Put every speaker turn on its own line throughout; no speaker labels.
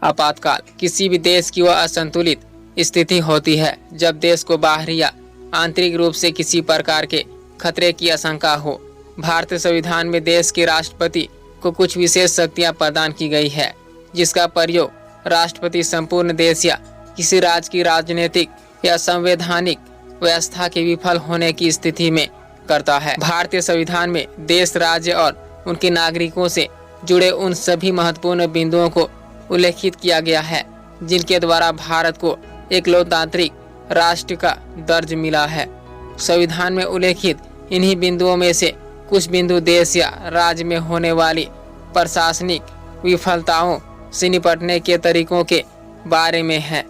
आपातकाल किसी भी देश की वह असंतुलित स्थिति होती है जब देश को बाहरी या आंतरिक रूप से किसी प्रकार के खतरे की आशंका हो। भारतीय संविधान में देश के राष्ट्रपति को कुछ विशेष शक्तियां प्रदान की गई है, जिसका प्रयोग राष्ट्रपति संपूर्ण देश या किसी राज्य की राजनीतिक या संवैधानिक व्यवस्था के विफल होने की स्थिति में करता है। भारतीय संविधान में देश, राज्य और उनके नागरिकों से जुड़े उन सभी महत्वपूर्ण बिंदुओं को उल्लेखित किया गया है जिनके द्वारा भारत को एक लोकतांत्रिक राष्ट्र का दर्ज मिला है। संविधान में उल्लेखित इन्हीं बिंदुओं में से कुछ बिंदु देश या राज्य में होने वाली प्रशासनिक विफलताओं से निपटने के तरीकों के बारे में है,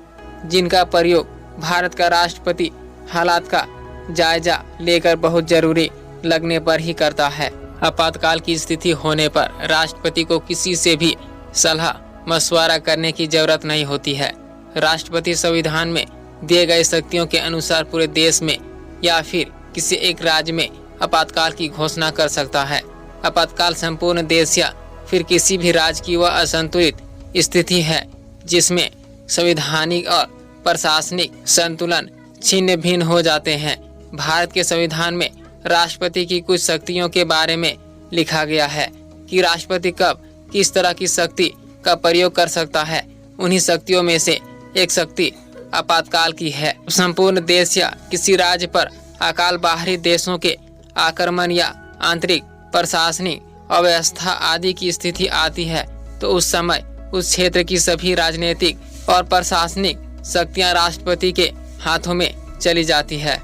जिनका प्रयोग भारत का राष्ट्रपति हालात का जायजा लेकर बहुत जरूरी लगने पर ही करता है। आपातकाल की स्थिति होने पर राष्ट्रपति को किसी से भी सलाह मशवरा करने की जरूरत नहीं होती है। राष्ट्रपति संविधान में दिए गए शक्तियों के अनुसार पूरे देश में या फिर किसी एक राज्य में आपातकाल की घोषणा कर सकता है। आपातकाल संपूर्ण देश या फिर किसी भी राज्य की वह असंतुलित स्थिति है जिसमें संवैधानिक और प्रशासनिक संतुलन छिन्न भिन्न हो जाते हैं। भारत के संविधान में राष्ट्रपति की कुछ शक्तियों के बारे में लिखा गया है कि राष्ट्रपति कब किस तरह की शक्ति का प्रयोग कर सकता है। उन्हीं शक्तियों में से एक शक्ति आपातकाल की है। संपूर्ण देश या किसी राज्य पर अकाल बाहरी देशों के आक्रमण या आंतरिक प्रशासनिक अव्यवस्था आदि की स्थिति आती है तो उस समय उस क्षेत्र की सभी राजनीतिक और प्रशासनिक शक्तियां राष्ट्रपति के हाथों में चली जाती है।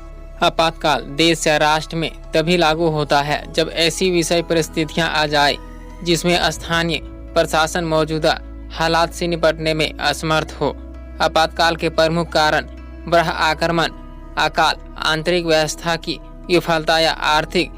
आपातकाल देश या राष्ट्र में तभी लागू होता है जब ऐसी विषय परिस्थितियां आ जाए जिसमें स्थानीय प्रशासन मौजूदा हालात से निपटने में असमर्थ हो। आपातकाल के प्रमुख कारण बाह्य आक्रमण, अकाल, आंतरिक व्यवस्था की विफलता या आर्थिक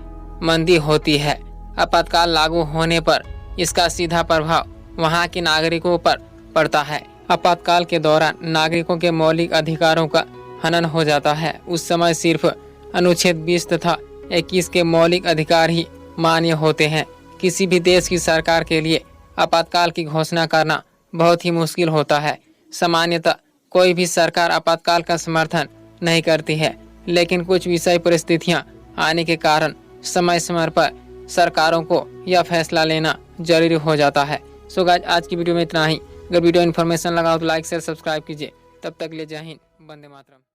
मंदी होती है। आपातकाल लागू होने पर इसका सीधा प्रभाव वहां के नागरिकों पर पड़ता है। आपातकाल के दौरान नागरिकों के मौलिक अधिकारों का हनन हो जाता है। उस समय सिर्फ अनुच्छेद 20 तथा 21 के मौलिक अधिकार ही मान्य होते हैं। किसी भी देश की सरकार के लिए आपातकाल की घोषणा करना बहुत ही मुश्किल होता है। सामान्यतः कोई भी सरकार आपातकाल का समर्थन नहीं करती है, लेकिन कुछ विषय परिस्थितियां आने के कारण समय समय पर सरकारों को यह फैसला लेना जरूरी हो जाता है। सो गाइस, आज की वीडियो में इतना ही। अगर वीडियो इन्फॉर्मेशन लगा हो तो लाइक शेयर सब्सक्राइब कीजिए। तब तक ले जय हिंद, वंदे मातरम।